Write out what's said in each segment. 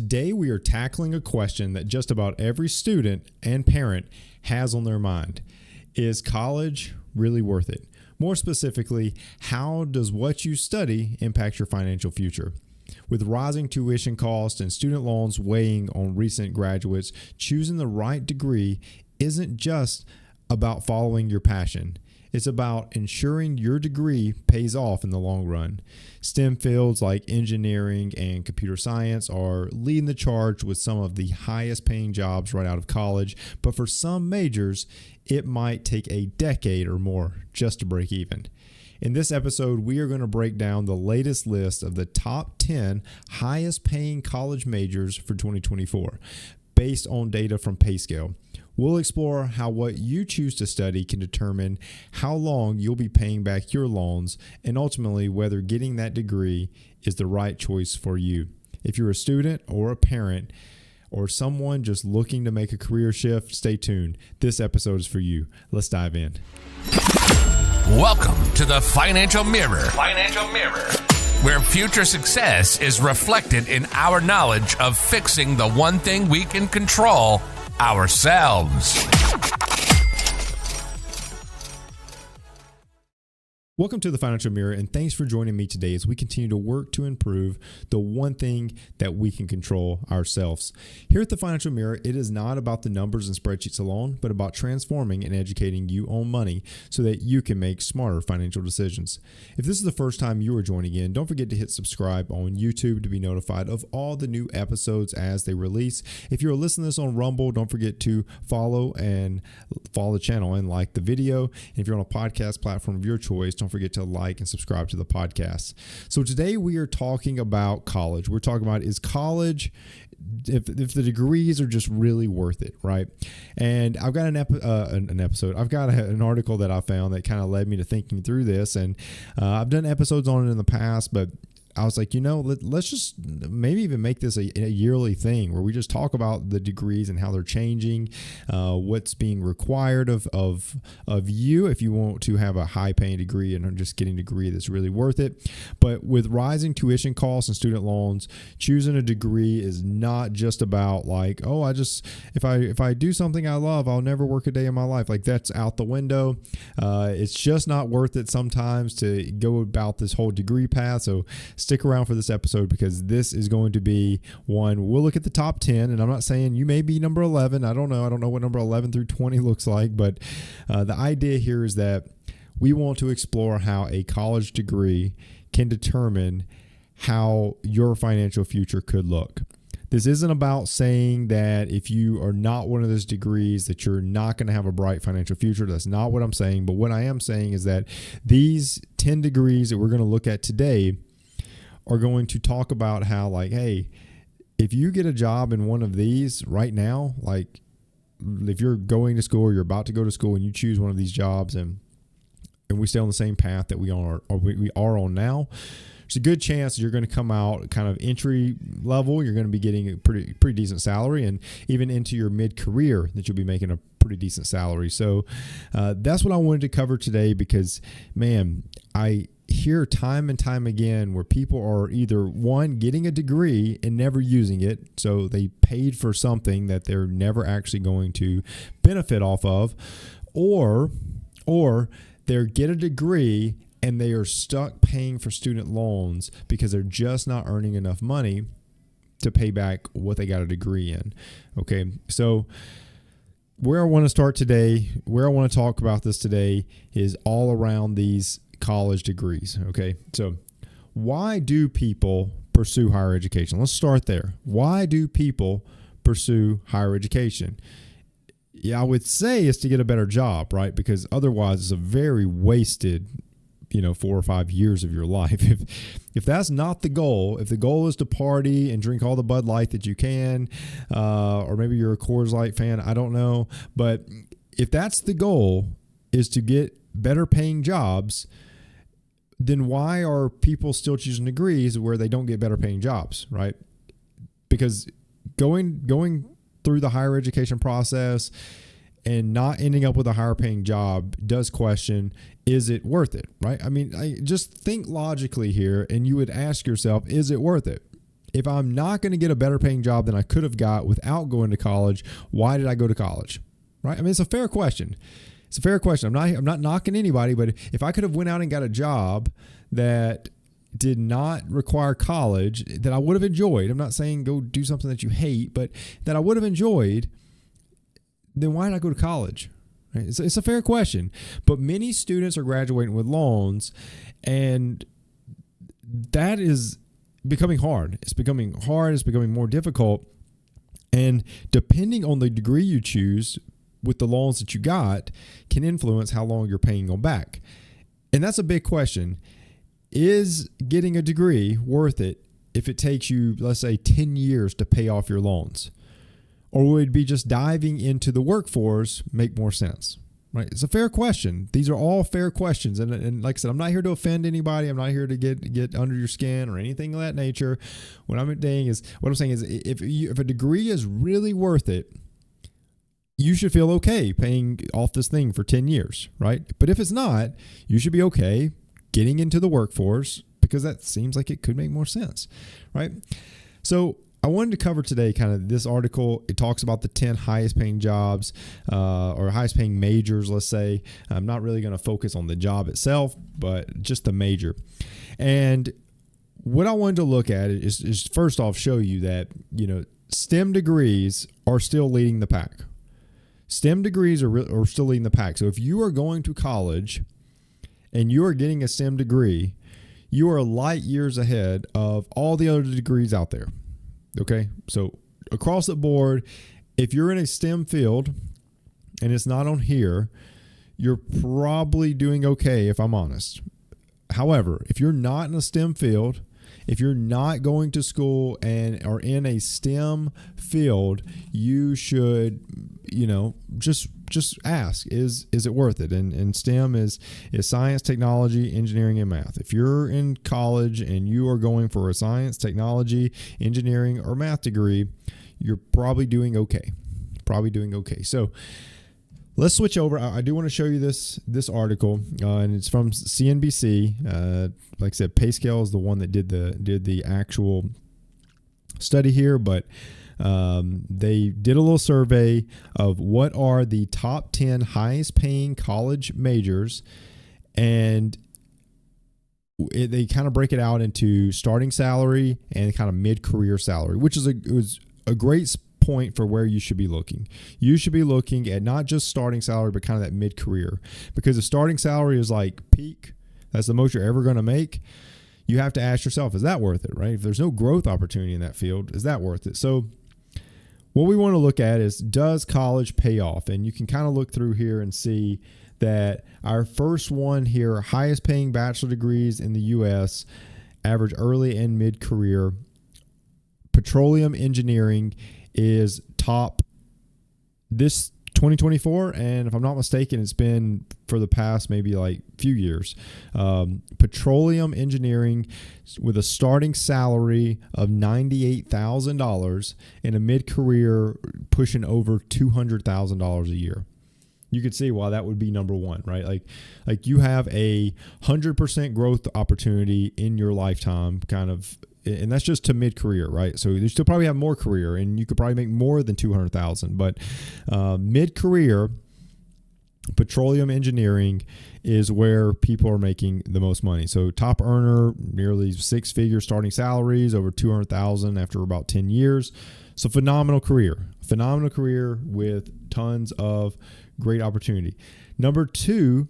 today we are tackling a question that just about every student and parent has on their mind. Is college really worth it? More specifically, how does what you study impact your financial future? With rising tuition costs and student loans weighing on recent graduates, choosing the right degree isn't just about following your passion. It's about ensuring your degree pays off in the long run. STEM fields like engineering and computer science are leading the charge with some of the highest paying jobs right out of college, but for some majors, it might take a decade or more just to break even. In this episode, we are going to break down the latest list of the top 10 highest paying college majors for 2024, based on data from Payscale. We'll explore how what you choose to study can determine how long you'll be paying back your loans and ultimately whether getting that degree is the right choice for you. If you're a student or a parent or someone just looking to make a career shift, stay tuned. This episode is for you. Let's dive in. Welcome to the Financial Mirror. Where future success is reflected in our knowledge of fixing the one thing we can control, ourselves. Welcome to the Financial Mirror, and thanks for joining me today as we continue to work to improve the one thing that we can control, ourselves. Here at the Financial Mirror, it is not about the numbers and spreadsheets alone, but about transforming and educating you on money so that you can make smarter financial decisions. If this is the first time you are joining in, don't forget to hit subscribe on YouTube to be notified of all the new episodes as they release. If you're listening to this on Rumble, don't forget to follow the channel and like the video. And if you're on a podcast platform of your choice, don't forget to like and subscribe to the podcast. So today we are talking about college. We're talking about, is college, if the degrees are just really worth it, right? And I've got an article that I found that kind of led me to thinking through this. And I've done episodes on it in the past, but I was like, let's just maybe even make this a yearly thing where we just talk about the degrees and how they're changing, what's being required of you if you want to have a high paying degree and just getting a degree that's really worth it. But with rising tuition costs and student loans, choosing a degree is not just about like, if I do something I love, I'll never work a day in my life. Like, that's out the window. It's just not worth it sometimes to go about this whole degree path. So stick around for this episode because this is going to be one. We'll look at the top 10, and I'm not saying you may be number 11. I don't know what number 11 through 20 looks like, but the idea here is that we want to explore how a college degree can determine how your financial future could look. This isn't about saying that if you are not one of those degrees that you're not going to have a bright financial future. That's not what I'm saying. But what I am saying is that these 10 degrees that we're going to look at today are going to talk about how, like, hey, if you get a job in one of these right now, like if you're going to school or you're about to go to school and you choose one of these jobs and we stay on the same path that we are on now, there's a good chance you're going to come out kind of entry level. You're going to be getting a pretty decent salary, and even into your mid-career that you'll be making a pretty decent salary. So that's what I wanted to cover today because, man, I hear time and time again where people are either, one, getting a degree and never using it, so they paid for something that they're never actually going to benefit off of, or they get a degree and they are stuck paying for student loans because they're just not earning enough money to pay back what they got a degree in. Okay, so where I want to start today, where I want to talk about this today is all around these college degrees. Okay, so why do people pursue higher education? Let's start there. Why do people pursue higher education? Yeah, I would say it's to get a better job, right? Because otherwise it's a very wasted 4 or 5 years of your life. If that's not the goal, if the goal is to party and drink all the Bud Light that you can, or maybe you're a Coors Light fan, I don't know. But if that's the goal, is to get better paying jobs, then why are people still choosing degrees where they don't get better paying jobs, right? Because going through the higher education process and not ending up with a higher paying job does question, is it worth it, right? I mean, just think logically here, and you would ask yourself, is it worth it? if I'm not going to get a better paying job than I could have got without going to college, why did I go to college? Right? I mean, it's a fair question. It's a fair question. I'm not knocking anybody, but if I could have went out and got a job that did not require college, that I would have enjoyed, I'm not saying go do something that you hate, but that I would have enjoyed, then why did I go to college? Right? It's a fair question. But many students are graduating with loans, and that is becoming hard. It's becoming hard. It's becoming more difficult. And depending on the degree you choose with the loans that you got can influence how long you're paying them back. And that's a big question. Is getting a degree worth it if it takes you, let's say, 10 years to pay off your loans? Or would it be just diving into the workforce make more sense? Right? It's a fair question. These are all fair questions. And like I said, I'm not here to offend anybody. I'm not here to get under your skin or anything of that nature. What I'm saying is if a degree is really worth it, you should feel okay paying off this thing for 10 years, right? But if it's not, you should be okay getting into the workforce because that seems like it could make more sense, right? So I wanted to cover today kind of this article. It talks about the 10 highest paying jobs or highest paying majors, let's say. I'm not really going to focus on the job itself, but just the major. And what I wanted to look at is first off show you that, STEM degrees are still leading the pack. STEM degrees are still leading the pack. So if you are going to college and you are getting a STEM degree, you are light years ahead of all the other degrees out there. Okay, so across the board, if you're in a STEM field and it's not on here, you're probably doing okay, if I'm honest. However, if you're not in a STEM field, if you're not going to school and are in a STEM field, you should, just ask, is it worth it? And STEM is science, technology, engineering, and math. If you're in college and you are going for a science, technology, engineering, or math degree, you're probably doing okay. So let's switch over. I do want to show you this article, and it's from CNBC. Like I said, Payscale is the one that did the actual study here, but they did a little survey of what are the top 10 highest paying college majors, and they kind of break it out into starting salary and kind of mid-career salary, which is a great point for where you should be looking. You should be looking at not just starting salary, but kind of that mid-career, because if starting salary is like peak, that's the most you're ever going to make, you have to ask yourself, is that worth it, right? If there's no growth opportunity in that field, is that worth it? So what we want to look at is, does college pay off? And you can kind of look through here and see that our first one here, highest paying bachelor degrees in the U.S., average early and mid-career. Petroleum engineering is top this 2024, and if I'm not mistaken, it's been for the past maybe like few years. Petroleum engineering with a starting salary of $98,000 and a mid-career pushing over $200,000 a year. You could see why that would be number one, right? Like you have a 100% growth opportunity in your lifetime, kind of. And that's just to mid-career, right? So you still probably have more career, and you could probably make more than $200,000. But mid-career, petroleum engineering is where people are making the most money. So top earner, nearly six-figure starting salaries, over $200,000 after about 10 years. So phenomenal career with tons of great opportunity. Number two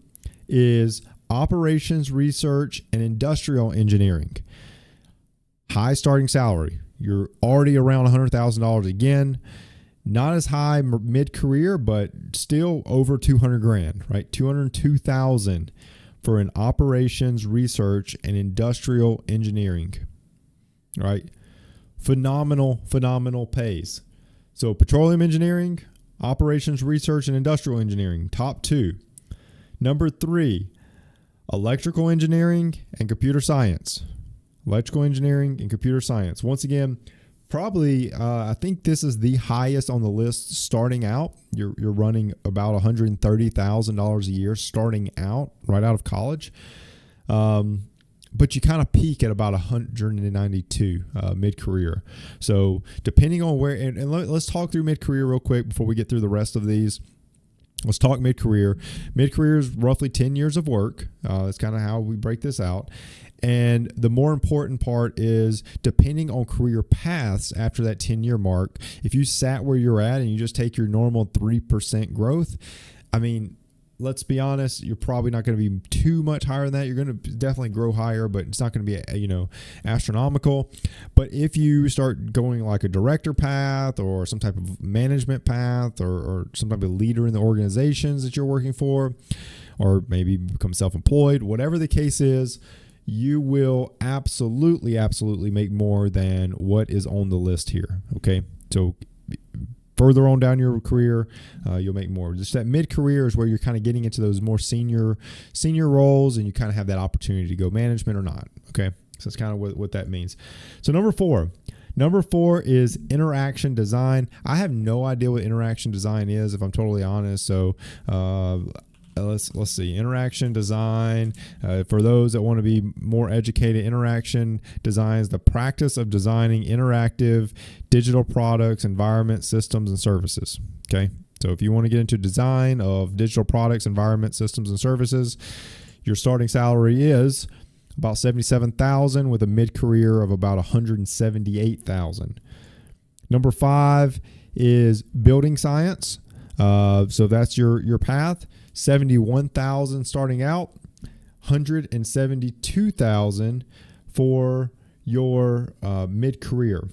is operations research and industrial engineering. High starting salary. You're already around $100,000 again. Not as high mid-career, but still over $200,000, right? $202,000 for an operations research and industrial engineering, right? Phenomenal pays. So petroleum engineering, operations research and industrial engineering, top two. Number three, electrical engineering and computer science. Electrical engineering and computer science. Once again, probably I think this is the highest on the list starting out. You're running about $130,000 a year starting out right out of college. but you kind of peak at about 192 mid-career. So depending on where, and let's talk through mid-career real quick before we get through the rest of these. Let's talk mid-career. Mid-career is roughly 10 years of work. That's kind of how we break this out. And the more important part is depending on career paths after that 10-year mark, if you sat where you're at and you just take your normal 3% growth, I mean, let's be honest, you're probably not going to be too much higher than that. You're going to definitely grow higher, but it's not going to be, astronomical. But if you start going like a director path or some type of management path or some type of leader in the organizations that you're working for, or maybe become self-employed, whatever the case is, you will absolutely make more than what is on the list here. Okay. So further on down your career, you'll make more. Just that mid-career is where you're kind of getting into those more senior roles, and you kind of have that opportunity to go management or not. Okay, so that's kind of what that means. So number four is interaction design. I have no idea what interaction design is, if I'm totally honest. So let's see. Interaction design, for those that want to be more educated, interaction design is the practice of designing interactive digital products, environments, systems, and services. Okay. So if you want to get into design of digital products, environments, systems, and services, your starting salary is about $77,000 with a mid-career of about $178,000. Number 5 is building science. So that's your path. $71,000 starting out, $172,000 for your mid-career.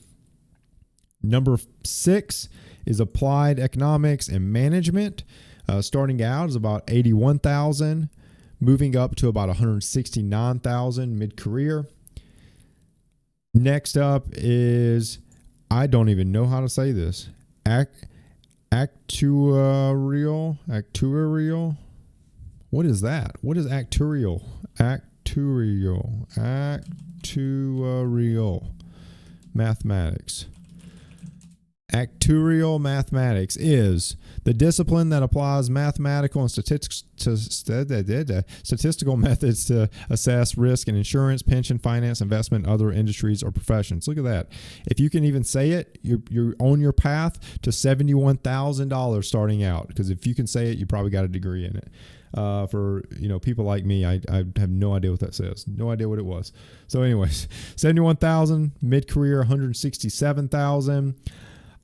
Number 6 is applied economics and management. Starting out is about $81,000, moving up to about $169,000 mid-career. Next up is, I don't even know how to say this, Actuarial. What is that? What is actuarial? Actuarial mathematics. Actuarial mathematics is the discipline that applies mathematical and statistical methods to assess risk in insurance, pension, finance, investment, other industries or professions. Look at that. If you can even say it, you're on your path to $71,000 starting out, because if you can say it, you probably got a degree in it. For people like me, I have no idea what that says. No idea what it was. So anyways, $71,000 mid-career, $167,000.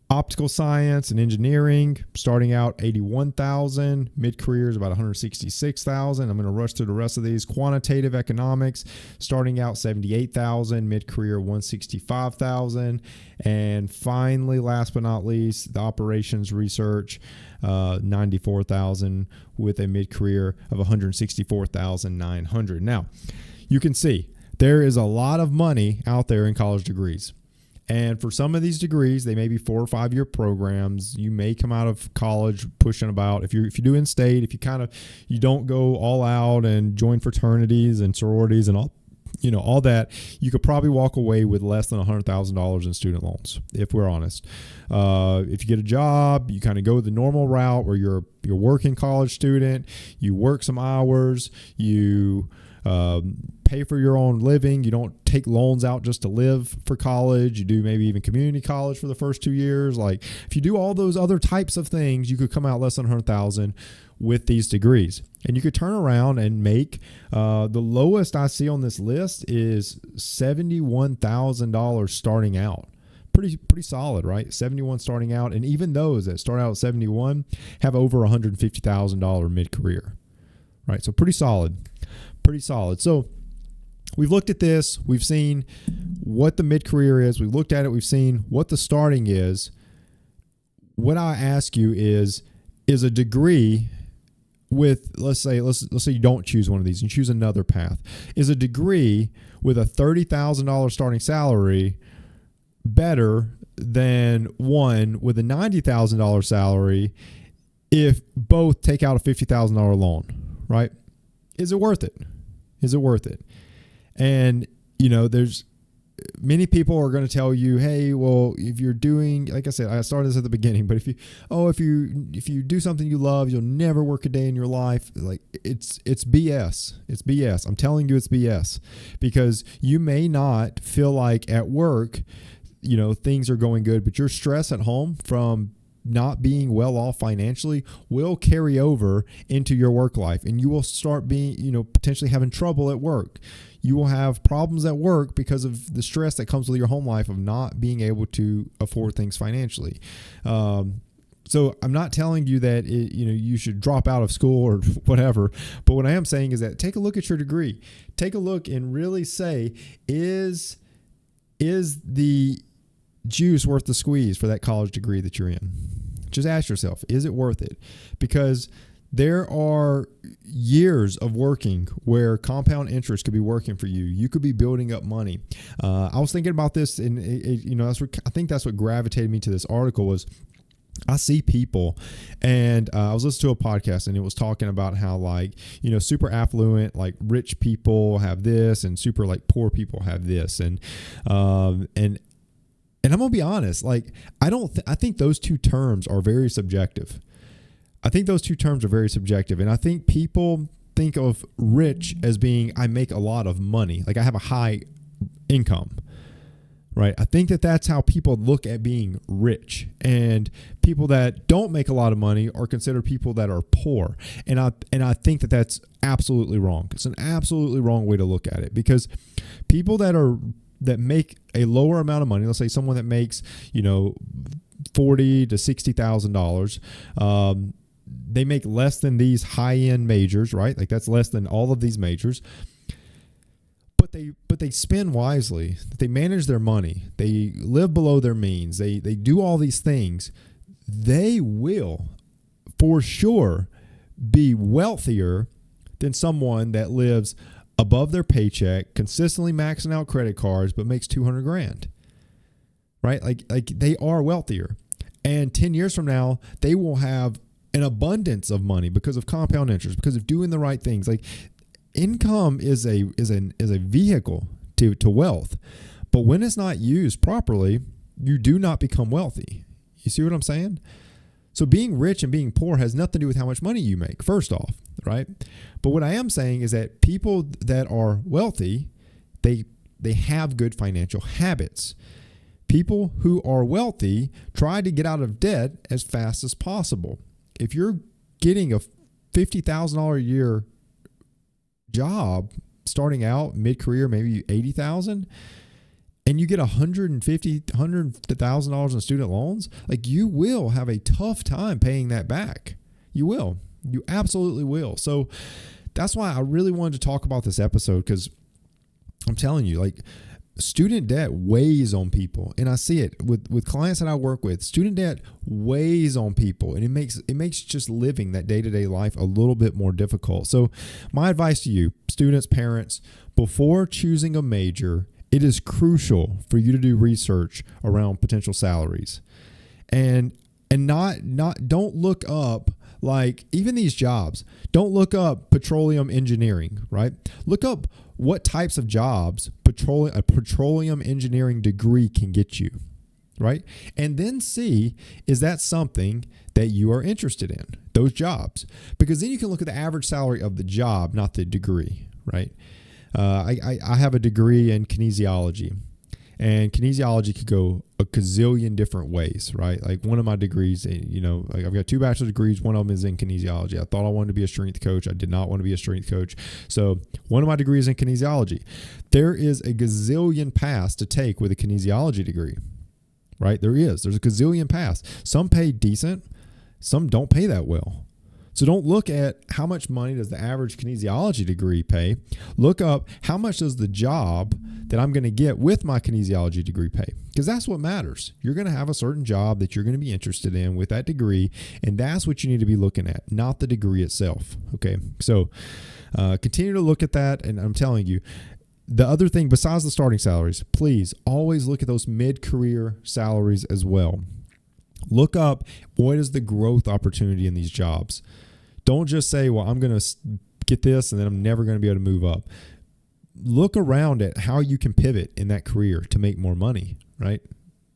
Optical science and engineering, starting out $81,000. Mid-career is about $166,000. I'm going to rush through the rest of these. Quantitative economics, starting out $78,000. Mid-career $165,000. And finally, last but not least, the operations research, $94,000 with a mid-career of $164,900. Now, you can see there is a lot of money out there in college degrees. And for some of these degrees, they may be 4 or 5 year programs. You may come out of college pushing about, if you do in-state, if you don't go all out and join fraternities and sororities and all that, you could probably walk away with less than $100,000 in student loans, if we're honest. If you get a job, you kind of go the normal route where you're a working college student, you work some hours, you pay for your own living. You don't take loans out just to live for college. You do maybe even community college for the first 2 years. Like if you do all those other types of things, you could come out less than $100,000 with these degrees. And you could turn around and make, the lowest I see on this list is $71,000 starting out. Pretty solid, right? 71 starting out. And even those that start out at 71 have over $150,000 mid-career, right? So pretty solid. So we've looked at this. We've seen what the mid-career is. We've looked at it. We've seen what the starting is. What I ask you is a degree with, let's say you don't choose one of these and choose another path. Is a degree with a $30,000 starting salary better than one with a $90,000 salary if both take out a $50,000 loan, right? Is it worth it? And, there's many people are going to tell you, hey, well, if you're doing, like I said, I started this at the beginning, but if you do something you love, you'll never work a day in your life. Like it's BS. It's BS. I'm telling you, it's BS, because you may not feel like at work, things are going good, but your stress at home from not being well off financially will carry over into your work life, and you will start being, potentially having trouble at work. You will have problems at work because of the stress that comes with your home life of not being able to afford things financially. So I'm not telling you that you should drop out of school or whatever, but what I am saying is that take a look at your degree. Take a look and really say, is the juice worth the squeeze for that college degree that you're in? Just ask yourself, is it worth it? Because there are years of working where compound interest could be working for you. You could be building up money. I was thinking about this, and I think that's what gravitated me to this article was I see people, and I was listening to a podcast, and it was talking about how super affluent, like rich people have this, and super like poor people have this, and I'm gonna be honest, like I think those two terms are very subjective. I think those two terms are very subjective. And I think people think of rich as being, I make a lot of money. Like I have a high income, right? I think that that's how people look at being rich. And people that don't make a lot of money are considered people that are poor. And I think that that's absolutely wrong. It's an absolutely wrong way to look at it, because people that make a lower amount of money, let's say someone that makes, $40,000 to $60,000, they make less than these high-end majors, right? Like that's less than all of these majors. But they spend wisely. They manage their money. They live below their means. They do all these things. They will, for sure, be wealthier than someone that lives above their paycheck, consistently maxing out credit cards, but makes $200,000. Right? Like they are wealthier. And 10 years from now, they will have an abundance of money because of compound interest, because of doing the right things. Like income is a vehicle to wealth, but when it's not used properly, you do not become wealthy. You see what I'm saying? So being rich and being poor has nothing to do with how much money you make, first off, right? But what I am saying is that people that are wealthy, they have good financial habits. People who are wealthy try to get out of debt as fast as possible. If you're getting a $50,000 a year job starting out mid-career, maybe $80,000, and you get $150,000 in student loans, like you will have a tough time paying that back. You will. You absolutely will. So that's why I really wanted to talk about this episode, because I'm telling you, like, student debt weighs on people, and I see it with clients that I work with. Student debt weighs on people, and it makes just living that day-to-day life a little bit more difficult. So my advice to you, students, parents, before choosing a major, it is crucial for you to do research around potential salaries, and don't look up, like, even these jobs. Don't look up petroleum engineering, right? Look up what types of jobs a petroleum engineering degree can get you, right? And then see, is that something that you are interested in, those jobs? Because then you can look at the average salary of the job, not the degree, right? I have a degree in kinesiology, and kinesiology could go a gazillion different ways, right? Like one of my degrees, like I've got 2 bachelor degrees. One of them is in kinesiology. I thought I wanted to be a strength coach. I did not want to be a strength coach. So one of my degrees in kinesiology. There is a gazillion paths to take with a kinesiology degree, right? There's a gazillion paths. Some pay decent. Some don't pay that well. So don't look at how much money does the average kinesiology degree pay. Look up how much does the job that I'm going to get with my kinesiology degree pay, because that's what matters. You're going to have a certain job that you're going to be interested in with that degree, and that's what you need to be looking at, not the degree itself. Okay, so continue to look at that, and I'm telling you, the other thing besides the starting salaries, please always look at those mid-career salaries as well. Look up what is the growth opportunity in these jobs. Don't just say, well, I'm going to get this and then I'm never going to be able to move up. look around at how you can pivot in that career to make more money, right?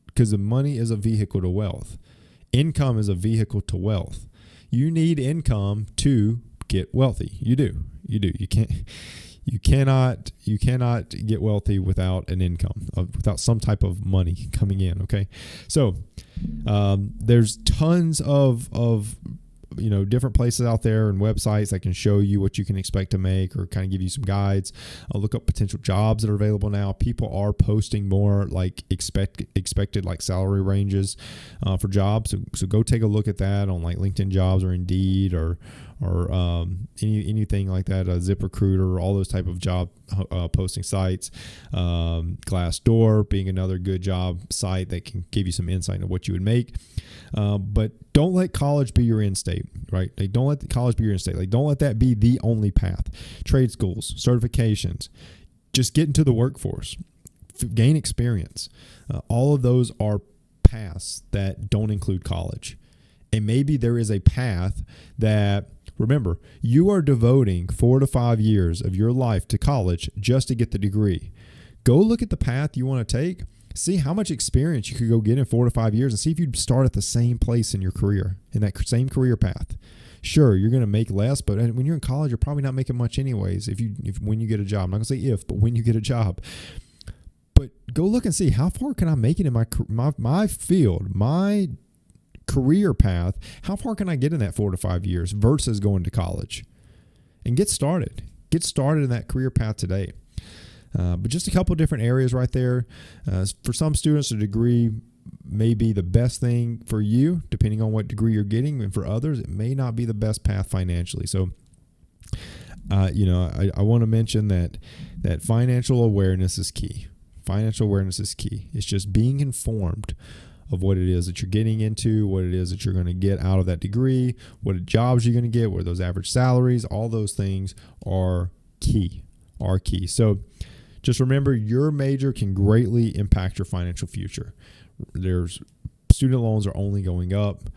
Because the money is a vehicle to wealth. Income is a vehicle to wealth. You need income to get wealthy. You do. You cannot get wealthy without an income, without some type of money coming in. Okay. So, there's tons of different places out there and websites that can show you what you can expect to make or kind of give you some guides. Look up potential jobs that are available now. People are posting more like expected like salary ranges for jobs. So go take a look at that on like LinkedIn Jobs or Indeed or anything like that, ZipRecruiter, all those type of job posting sites. Glassdoor being another good job site that can give you some insight into what you would make. But don't let college be your end state, right? Like, don't let college be your end state. Like, don't let that be the only path. Trade schools, certifications, just get into the workforce, gain experience. All of those are paths that don't include college. And maybe there is a path that, remember, you are devoting 4 to 5 years of your life to college just to get the degree. Go look at the path you want to take. See how much experience you could go get in 4 to 5 years and see if you'd start at the same place in your career, in that same career path. Sure, you're going to make less, but when you're in college, you're probably not making much anyways when you get a job. I'm not going to say if, but when you get a job. But go look and see, how far can I make it in my field, my career path? How far can I get in that 4 to 5 years versus going to college? And get started. Get started in that career path today. But just a couple of different areas right there. For some students, a degree may be the best thing for you, depending on what degree you're getting. And for others, it may not be the best path financially. So, I want to mention that financial awareness is key. Financial awareness is key. It's just being informed of what it is that you're getting into, what it is that you're going to get out of that degree, what jobs you're going to get, what are those average salaries. All those things are key. So just remember, your major can greatly impact your financial future. Student loans are only going up.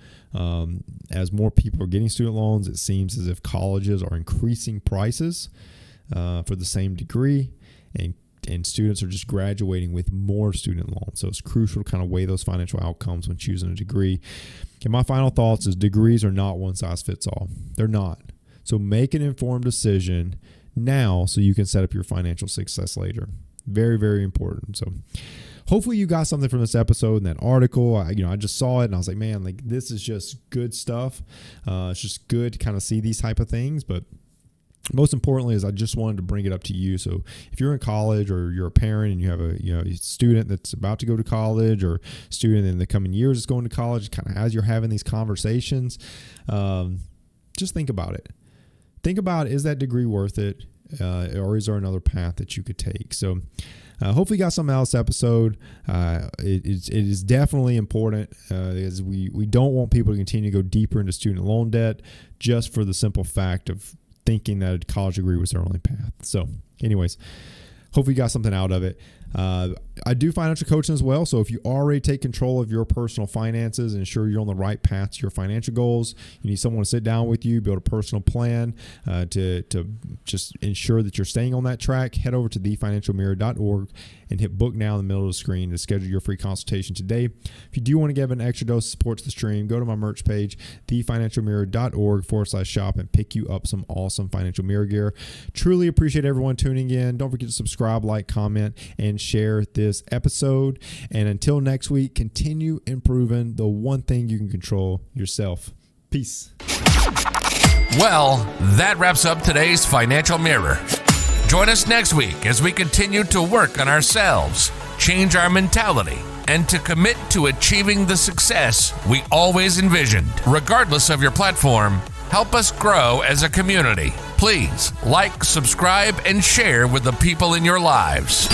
As more people are getting student loans, it seems as if colleges are increasing prices for the same degree, and students are just graduating with more student loans. So it's crucial to kind of weigh those financial outcomes when choosing a degree. And my final thoughts is degrees are not one size fits all. They're not. So make an informed decision now so you can set up your financial success later. Very, very important. So hopefully you got something from this episode and that article. I just saw it and I was like, man, like, this is just good stuff. It's just good to kind of see these type of things. But most importantly is I just wanted to bring it up to you. So if you're in college or you're a parent and you have a student that's about to go to college or student in the coming years is going to college, kind of as you're having these conversations, just think about it. Think about, is that degree worth it? Or is there another path that you could take? So hopefully you got something out of this episode. It is definitely important as we don't want people to continue to go deeper into student loan debt just for the simple fact of thinking that a college degree was their only path. So anyways, hopefully you got something out of it. I do financial coaching as well. So if you already take control of your personal finances and ensure you're on the right path to your financial goals, you need someone to sit down with you, build a personal plan to just ensure that you're staying on that track. Head over to thefinancialmirror.org and hit book now in the middle of the screen to schedule your free consultation today. If you do want to give an extra dose of support to the stream, go to my merch page, thefinancialmirror.org/shop, and pick you up some awesome financial mirror gear. Truly appreciate everyone tuning in. Don't forget to subscribe, like, comment, and share this episode. And until next week, continue improving the one thing you can control, yourself. Peace. Well, that wraps up today's Financial Mirror. Join us next week as we continue to work on ourselves, change our mentality, and to commit to achieving the success we always envisioned. Regardless of your platform, help us grow as a community. Please like, subscribe, and share with the people in your lives.